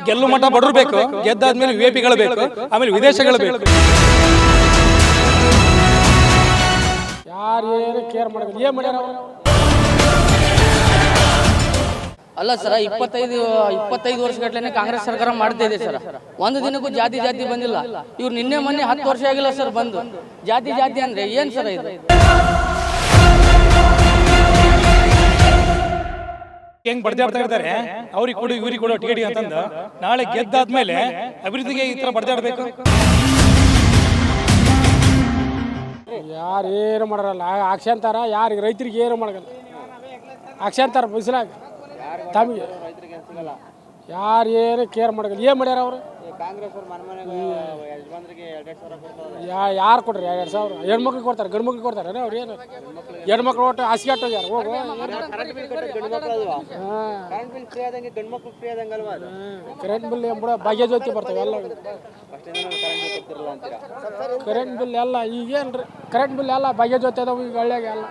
ಗೆಲ್ಲು ಮಟ್ಟ ಬಡವರು ಬೇಕು, ಗೆದ್ದಾದ್ಮೇಲೆ ವಿಐಪಿಗಳು ಬೇಕು, ಆಮೇಲೆ ವಿದೇಶಗಳು ಬೇಕು. ಯಾರು ಏನು ಕೇರ್ ಮಾಡೋದು ಏನು ಮಾಡ್ಯಾರ ಅಲ್ಲ ಸರ್, 25 ವರ್ಷಗಟ್ಟಲೆ ಕಾಂಗ್ರೆಸ್ ಸರ್ಕಾರ ಮಾಡ್ತಾ ಇದೆ ಸರ್. ಒಂದು ದಿನಕ್ಕೂ ಜಾತಿ ಬಂದಿಲ್ಲ. ಇವ್ರು ನಿನ್ನೆ ಮೊನ್ನೆ 10 ವರ್ಷ ಆಗಿಲ್ಲ ಸರ್ ಬಂದು. ಜಾತಿ ಅಂದ್ರೆ ಏನ್ ಸರ್ ಇದು? ಹೆಂಗ್ ಬಡ್ದಾಡ್ತಾ ಇರ್ತಾರೆ, ಅವ್ರಿಗೆ ಕೊಡು ಇವ್ರಿಗೆ ಕೊಡು ಟಿಕೆಟ್ ಅಂತಂದು. ನಾಳೆ ಗೆದ್ದಾದ್ಮೇಲೆ ಅಭಿವೃದ್ಧಿಗೆ ಈ ತರ ಬಡ್ದಾಡ್ಬೇಕು. ಯಾರು ಏನು ಮಾಡಲ್ಲ, ಅಕ್ಷಂತಾರ ಯಾರಿಗೆ ರೈತರಿಗೆ ಏನು ಮಾಡಲ್ಲ, ಅಕ್ಷಂತಾರ ಬಿಸಿಲಾಗ ತಮಗೆ ಯಾರು ಏನು ಕೇರ್ ಮಾಡಲ್ಲ. ಏನು ಮಾಡ್ಯಾರ ಅವರು? ಯಾರು ಕೊಡ್ರಿ 2,000? ಹೆಣ್ಮಕ್ಳಿಗೆ ಕೊಡ್ತಾರೆ, ಗಂಡು ಮಕ್ಳಿಗೆ ಕೊಡ್ತಾರೆ ಅವ್ರು? ಏನು ಹೆಣ್ಮಕ್ಳು ಒಟ್ಟು ಹಾಸಿಗೆ ಹೋಗ್ಯಾರ ಹೋಗು. ಕರೆಂಟ್ ಬಿಲ್ ಎಂಬ ಭಾಗ್ಯ ಜ್ಯೋತಿ ಬರ್ತವೆ ಎಲ್ಲ. ಕರೆಂಟ್ ಬಿಲ್ ಎಲ್ಲ ಈಗೇನ್ರಿ, ಕರೆಂಟ್ ಬಿಲ್ ಎಲ್ಲ ಭಾಗ್ಯ ಜ್ಯೋತಿ ಅದಾವ ಈಗ ಹಳ್ಳಿಯಾಗ ಎಲ್ಲ.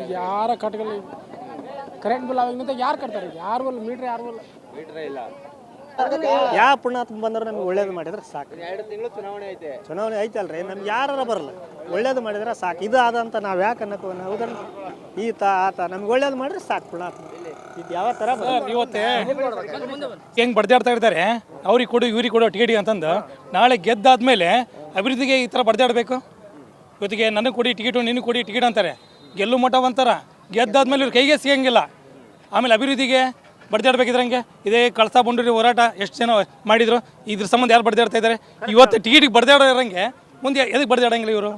ಈಗ ಯಾರ ಕಟ್ಗಲ್ಲ. ಈಗ ಕರೆಂಟ್ ಬಿಲ್ ಅವಾಗಿಂತ ಯಾರು ಕಟ್ತಾರೆ? ಯಾರು ಇಲ್ಲ, ಮೀಟ್ರ್ ಯಾರು ಇಲ್ಲ. ಯಾವ ಪುಣ್ಯಾತ್ಮ ಬಂದ್ರೆ ನಮ್ಗೆ ಒಳ್ಳೇದು ಮಾಡಿದ್ರೆ ಸಾಕು. 2 ತಿಂಗಳು ಚುನಾವಣೆ ಐತಲ್ರಿ, ನಮ್ಗೆ ಯಾರು ಬರಲ್ಲ, ಒಳ್ಳೇದು ಮಾಡಿದ್ರೆ ಸಾಕು. ಇದು ಆದಂತ ನಾವು ಯಾಕೆ ಅನ್ನಕ್ಕೆ ಹೌದಲ್ಲ, ಈತ ಆತ ನಮ್ಗೆ ಒಳ್ಳೇದು ಮಾಡಿದ್ರೆ ಸಾಕು. ಪುಣ್ಯಾತ್ಮ ಇದು ಯಾವ ಥರ ಇವತ್ತೇ ಹೆಂಗ್ ಬಡ್ದಾಡ್ತಾ ಇರ್ತಾರೆ, ಅವ್ರಿಗೆ ಕೊಡು ಇವ್ರಿಗೆ ಕೊಡು ಟಿಕೆಟ್ ಅಂತಂದು. ನಾಳೆ ಗೆದ್ದಾದ್ಮೇಲೆ ಅಭಿವೃದ್ಧಿಗೆ ಈ ಥರ ಬಡ್ದಾಡಬೇಕು. ಇವತ್ತಿಗೆ ನನಗೆ ಕೊಡಿ ಟಿಕೆಟು, ನಿನಗೆ ಕೊಡಿ ಟಿಕೆಟ್ ಅಂತಾರೆ, ಗೆಲ್ಲು ಮಠ ಅಂತಾರ. ಗೆದ್ದಾದ್ಮೇಲೆ ಇವ್ರ ಕೈಗೆ ಸಿಗಂಗಿಲ್ಲ. ಆಮೇಲೆ ಅಭಿವೃದ್ಧಿಗೆ ಬಡ್ದಾಡ್ಬೇಕಿದ್ರಂಗೆ. ಇದೇ ಕಳಸಾ ಬಂಡೂರಿ ಹೋರಾಟ ಎಷ್ಟು ಜನ ಮಾಡಿದ್ರು, ಇದ್ರ ಸಂಬಂಧ ಯಾರು ಬಡ್ದಾಡ್ತಾ ಇದ್ದಾರೆ? ಇವತ್ತು ಟಿಕೆಟಿಗೆ ಬಡ್ದಾಡೋರಂಗೆ ಮುಂದೆ ಎದಕ್ಕೆ ಬಡ್ದಾಡಂಗಿಲ್ಲ ಇವರು?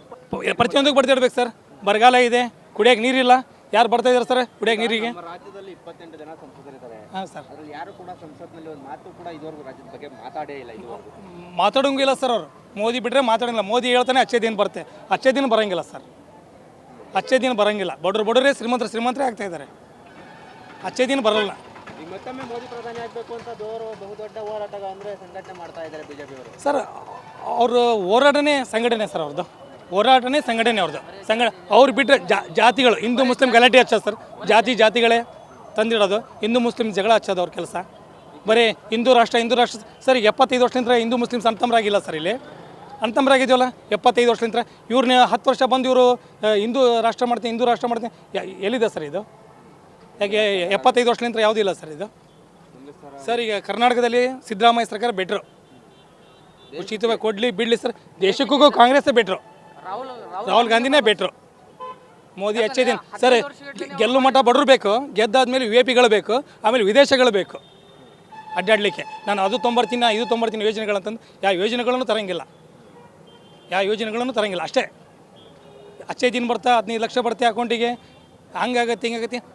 ಪ್ರತಿಯೊಂದಕ್ಕೆ ಬಡ್ದಾಡ್ಬೇಕು ಸರ್. ಬರಗಾಲ ಇದೆ, ಕುಡಿಯೋಕೆ ನೀರಿಲ್ಲ. ಯಾರು ಬರ್ತಾ ಇದ್ದಾರೆ ಸರ್ ಕುಡಿಯೋಕೆ ನೀರಿಗೆ? ರಾಜ್ಯದಲ್ಲಿ 28 ಜನ ಸಂಸದರಿದ್ದಾರೆ. ಹಾಂ ಸರ್, ಅದ್ರಲ್ಲಿ ಯಾರು ಕೂಡ ಸಂಸತ್ನಲ್ಲಿ ಒಂದು ಮಾತು ಕೂಡ ಇದುವರೆಗೂ ರಾಜ್ಯದ ಬಗ್ಗೆ ಮಾತಾಡೇ ಇಲ್ಲ. ಮಾತಾಡೋಂಗಿಲ್ಲ ಸರ್ ಅವರು. ಮೋದಿ ಬಿಟ್ಟರೆ ಮಾತಾಡೋಂಗಿಲ್ಲ. ಮೋದಿ ಹೇಳ್ತಾನೆ ಅಚ್ಚೇ ದಿನ ಬರುತ್ತೆ, ಅಚ್ಚೇ ದಿನ ಬರೋಂಗಿಲ್ಲ ಸರ್. ಅಚ್ಚೇ ದಿನ ಬರೋಂಗಿಲ್ಲ. ಬಡವರೇ ಶ್ರೀಮಂತರೇ ಆಗ್ತಾ ಇದ್ದಾರೆ. ಅಚ್ಚೇ ದಿನ ಬರೋಲ್ಲ. ಈಗ ಮತ್ತೊಮ್ಮೆ ಮೋದಿ ಪ್ರಧಾನಿ ಆಗಬೇಕು ಅಂತ ಬಹುದೊಡ್ಡ ಹೋರಾಟ ಅಂದರೆ ಸಂಘಟನೆ ಮಾಡ್ತಾ ಇದ್ದಾರೆ ಬಿಜೆಪಿಯವರು. ಸರ್ ಅವರು ಹೋರಾಟನೇ ಸಂಘಟನೆ ಸರ್. ಅವ್ರದ್ದು ಹೋರಾಟನೇ ಸಂಘಟನೆ ಅವ್ರದ್ದು. ಅವ್ರು ಬಿಟ್ಟರೆ ಜಾತಿಗಳು, ಹಿಂದೂ ಮುಸ್ಲಿಂ ಗಲಾಟೆ ಹಚ್ಚೋದು ಸರ್. ಜಾತಿಗಳೇ ತಂದಿಡೋದು, ಹಿಂದೂ ಮುಸ್ಲಿಂ ಜಗಳ ಹಚ್ಚೋದು ಅವ್ರ ಕೆಲಸ. ಬರೀ ಹಿಂದೂ ರಾಷ್ಟ್ರ ಸರ್. 75 ವರ್ಷದಿಂದ ಹಿಂದೂ ಮುಸ್ಲಿಮ್ಸ್ ಅಣ್ತಂಬರಾಗಿಲ್ಲ ಸರ್. ಇಲ್ಲಿ ಅಣ್ತಂಬರಾಗಿದೆಯಲ್ಲ 75 ವರ್ಷದಿಂದ. ಇವ್ರನ್ನ 10 ವರ್ಷ ಬಂದು ಇವರು ಹಿಂದೂ ರಾಷ್ಟ್ರ ಮಾಡ್ತೀನಿ ಎಲ್ಲಿದೆ ಸರ್ ಇದು? ಯಾಕೆ 75 ವರ್ಷದಿಂದ ಯಾವುದೂ ಇಲ್ಲ ಸರ್ ಇದು? ಸರ್ ಈಗ ಕರ್ನಾಟಕದಲ್ಲಿ ಸಿದ್ದರಾಮಯ್ಯ ಸರ್ಕಾರ ಬೆಟ್ರು, ಉಚಿತವಾಗಿ ಕೊಡಲಿ ಬಿಡಲಿ ಸರ್. ದೇಶಕ್ಕೂ ಕಾಂಗ್ರೆಸ್ಸೇ ಬೆಟ್ರು, ರಾಹುಲ್ ಗಾಂಧಿನೇ ಬೆಟ್ರು. ಮೋದಿ ಅಚ್ಚೇ ದಿನ ಸರ್. ಗೆಲ್ಲು ಮಟ್ಟ ಬಡವರು ಬೇಕು, ಗೆದ್ದಾದ್ಮೇಲೆ ವಿಐಪಿಗಳು ಬೇಕು, ಆಮೇಲೆ ವಿದೇಶಗಳು ಬೇಕು ಅಡ್ಡಾಡಲಿಕ್ಕೆ. ನಾನು ಅದು ತೊಂಬರ್ತೀನಿ ಇದು ತೊಂಬರ್ತೀನಿ ಯೋಜನೆಗಳಂತಂದು ಯಾವ ಯೋಜನೆಗಳನ್ನು ತರಂಗಿಲ್ಲ ಅಷ್ಟೇ. ಅಚ್ಚೇ ದಿನ ಬರ್ತಾ 15 ಲಕ್ಷ ಬರುತ್ತೆ ಅಕೌಂಟಿಗೆ. ಹಿಂಗಾಗತ್ತೆ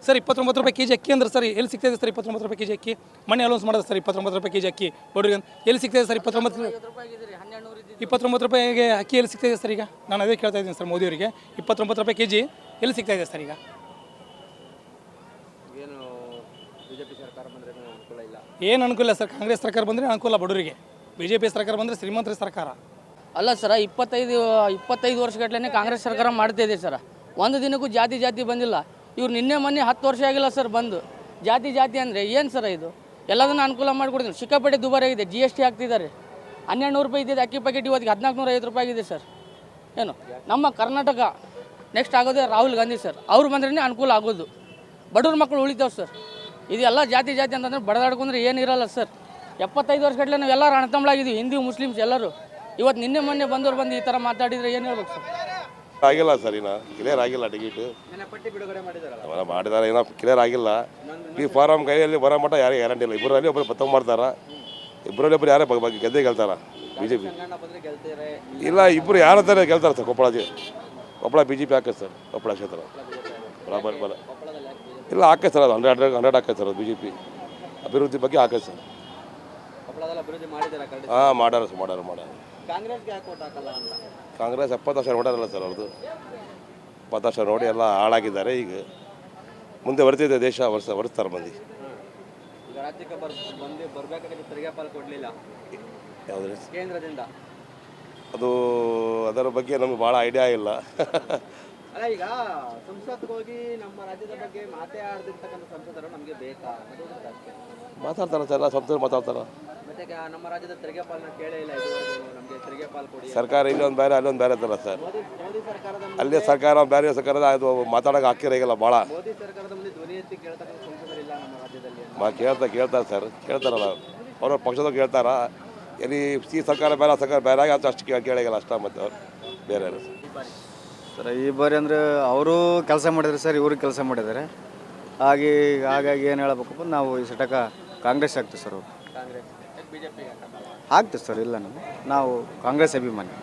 ಸರ್. 29 ರೂಪಾಯಿ ಕೆಜಿ ಅಕ್ಕಿ ಅಂದ್ರೆ ಸರ್ ಎಲ್ಲಿ ಸಿಗ್ತಾಯಿದೆ ಸರ್? 29 ರೂಪಾಯಿ ಕೆಜಿ ಅಕ್ಕಿ ಮನೆ ಅಲೌನ್ಸ್ ಮಾಡೋದು ಸರ್. 29 ರೂಪಾಯಿ ಕೆಜಿ ಅಕ್ಕಿ ಬಡವರಿಗೆ ಎಲ್ಲಿ ಸಿಗ್ತಾಯಿದೆ ಸರ್? 29 ರೂಪಾಯಿಗೆ ಅಕ್ಕಿ ಎಲ್ಲಿ ಸಿಗ್ತಾಯಿದೆ ಸರ್? ಈಗ ನಾನು ಅದೇ ಕೇಳ್ತಾ ಇದ್ದೀನಿ ಸರ್ ಮೋದಿಯವರಿಗೆ. 29 ರೂಪಾಯಿ ಕೆಜಿ ಎಲ್ಲಿ ಸಿಗ್ತಾಯಿದೆ ಸರ್? ಈಗ ಏನು ಬಿಜೆಪಿ ಸರ್ಕಾರ ಬಂದರೆ ಅನುಕೂಲ ಇಲ್ಲ? ಏನು ಅನುಕೂಲ ಸರ್? ಕಾಂಗ್ರೆಸ್ ಸರ್ಕಾರ ಬಂದರೆ ಅನುಕೂಲ ಬಡವರಿಗೆ, BJP ಸರ್ಕಾರ ಬಂದರೆ ಶ್ರೀಮಂತರ ಸರ್ಕಾರ. ಅಲ್ಲ ಸರ್, 25 ವರ್ಷಗಟ್ಟಲೆ ಕಾಂಗ್ರೆಸ್ ಸರ್ಕಾರ ಮಾಡ್ತಾ ಇದೆ ಸರ್. ಒಂದು ದಿನಕ್ಕೂ ಜಾತಿ ಬಂದಿಲ್ಲ. ಇವ್ರು ನಿನ್ನೆ ಮೊನ್ನೆ 10 ವರ್ಷ ಆಗಿಲ್ಲ ಸರ್ ಬಂದು. ಜಾತಿ ಅಂದರೆ ಏನು ಸರ್ ಇದು? ಎಲ್ಲದನ್ನು ಅನುಕೂಲ ಮಾಡಿಕೊಡ್ತೀನಿ. ಸಿಕ್ಕಾಪಟ್ಟೆ ದುಬಾರಿ ಆಗಿದೆ. GST ಹಾಕ್ತಿದ್ದಾರೆ. 1200 ರೂಪಾಯಿ ಇದ್ದಿದ್ದು ಅಕ್ಕಿ ಪ್ಯಾಕೆಟ್ ಇವತ್ತಿಗೆ 1450 ರೂಪಾಯಿ ಆಗಿದೆ ಸರ್. ಏನು ನಮ್ಮ ಕರ್ನಾಟಕ ನೆಕ್ಸ್ಟ್ ಆಗೋದೇ ರಾಹುಲ್ ಗಾಂಧಿ ಸರ್. ಅವ್ರು ಬಂದ್ರೇ ಅನುಕೂಲ ಆಗೋದು. ಬಡವ್ರ ಮಕ್ಕಳು ಉಳಿತಾವೆ ಸರ್. ಇದೆಲ್ಲ ಜಾತಿ ಅಂತಂದ್ರೆ ಬಡದಾಡ್ಕೊಂಡ್ರೆ ಏನಿರಲ್ಲ ಸರ್. 75 ವರ್ಷಗಟ್ಟಲೆ ನಾವು ಎಲ್ಲರೂ ಅಣ್ತಂಬಳಾಗಿದ್ದೀವಿ, ಹಿಂದೂ ಮುಸ್ಲಿಮ್ಸ್ ಎಲ್ಲರೂ. ಇವತ್ತು ನಿನ್ನೆ ಮೊನ್ನೆ ಬಂದು ಈ ಥರ ಮಾತಾಡಿದರೆ ಏನು ಹೇಳ್ಬೇಕು ಸರ್? ಆಗಿಲ್ಲ ಸರ್, ಇನ್ನು ಕ್ಲಿಯರ್ ಆಗಿಲ್ಲ. ಟಿಕೆಟು ಪಟ್ಟಿ ಬಿಡುಗಡೆ ಮಾಡಿದ್ದಾರೆ, ಏನೋ ಕ್ಲಿಯರ್ ಆಗಿಲ್ಲ. ಈ ಫಾರಮ್ ಕೈಯಲ್ಲಿ ಬರೋ ಮಟ್ಟ ಯಾರು ಗ್ಯಾರಂಟಿ ಇಲ್ಲ. ಇಬ್ಬರಲ್ಲಿ ಒಬ್ಬರು ತಗೊಂಡ್ಮಾಡ್ತಾರ, ಇಬ್ಬರಲ್ಲಿ ಒಬ್ಬರು ಯಾರೇ ಗೆದ್ದೇ ಗೆಲ್ತಾರ BJP. ಇಲ್ಲ, ಇಬ್ಬರು ಯಾರ ಥರ ಗೆಲ್ತಾರೆ ಸರ್. ಕೊಪ್ಪಳ BJP ಹಾಕೈತೆ ಸರ್. ಕೊಪ್ಪಳ ಕ್ಷೇತ್ರ ಬರ ಇಲ್ಲ ಹಾಕೈತೆ ಸರ್. ಅದು 100 ಹಾಕೈತೆ ಸರ್. ಅದು BJP ಅಭಿವೃದ್ಧಿ ಬಗ್ಗೆ ಹಾಕೈತೆ ಸರ್. ಹಾಂ ಮಾಡ್ಯಾರ. ಕಾಂಗ್ರೆಸ್ 70 ವರ್ಷ ನೋಡ್ಯಾರಲ್ಲ ಸರ್. ಅವ್ರದ್ದು 70 ವರ್ಷ ನೋಡಿ ಎಲ್ಲ ಹಾಳಾಗಿದ್ದಾರೆ. ಈಗ ಮುಂದೆ ಬರ್ತಿದೆ ದೇಶ, ವರ್ಷತಾರೆ ಮಂದಿ. ಯಾವುದ್ರಿ ಕೇಂದ್ರದಿಂದ? ಅದು ಅದರ ಬಗ್ಗೆ ನಮ್ಗೆ ಭಾಳ ಐಡಿಯಾ ಇಲ್ಲ. ಅಲ್ಲ, ಈಗ ಸಂಸತ್ಗೆ ಹೋಗಿ ನಮ್ಮ ರಾಜ್ಯದ ಬಗ್ಗೆ ಮಾತೇ ಆಡ್ದಿರ್ತಕ್ಕಂಥ ಸಂಸದರು ನಮಗೆ ಬೇಕಾ? ಮಾತಾಡ್ತಾರೆ ಸರ್, ಎಲ್ಲ ಸಂಸ್ಥೆ ಮಾತಾಡ್ತಾರೆ. ಮತ್ತೆ ನಮ್ಮ ರಾಜ್ಯದ ತೆರಿಗೆ ಪಾಲನ್ನ ಕೇಳೇ ಇಲ್ಲ ಇದುವರೆಗೂ, ನಮಗೆ ತೆರಿಗೆ ಪಾಲು ಕೊಡಿ. ಸರ್ಕಾರ ಇಲ್ಲೊಂದು ಬೇರೆ ಅಲ್ಲೊಂದು ಬೇರೆ ಥರ ಸರ್. ಮೋದಿ ಸರ್ಕಾರದ ಅಲ್ಲೇ ಸರ್ಕಾರ ಬೇರೆ ಸರ್ಕಾರದ ಅದು ಮಾತಾಡೋಕೆ ಹಾಕಿರೋಲ್ಲ ಭಾಳ. ಮೋದಿ ಸರ್ಕಾರದ ಮುಂದೆ ಧ್ವನಿ ಎತ್ತಿ ಕೇಳ್ತಕ್ಕಂಥ ಸಂಸದರಿಲ್ಲ ನಮ್ಮ ರಾಜ್ಯದಲ್ಲಿ. ಕೇಳ್ತಾರೆ ಸರ್, ಕೇಳ್ತಾರಲ್ಲ ಅವ್ರ ಪಕ್ಷದಾಗ ಕೇಳ್ತಾರ. ಎಲ್ಲಿ ಈ ಸರ್ಕಾರ ಬೇರೆ ಸರ್ಕಾರ ಬೇರೆ ಆಗಿ ಅಷ್ಟು ಕೇಳಿಗಲ್ಲ ಅಷ್ಟ. ಮತ್ತು ಬೇರೆ ಸರ್ ಈ ಬಾರಿ ಅಂದರೆ ಅವರು ಕೆಲಸ ಮಾಡಿದ್ದಾರೆ ಸರ್, ಇವರು ಕೆಲಸ ಮಾಡಿದ್ದಾರೆ. ಹಾಗಾಗಿ ಏನು ಹೇಳಬೇಕಪ್ಪ, ನಾವು ಈ ಸಟಕ ಕಾಂಗ್ರೆಸ್ ಆಗ್ತೀವಿ ಸರ್. ಕಾಂಗ್ರೆಸ್ ಬಿಜೆಪಿ ಆಗ್ತೀವಿ ಸರ್, ಇಲ್ಲ ನಾವು ಕಾಂಗ್ರೆಸ್ ಅಭಿಮಾನಿ.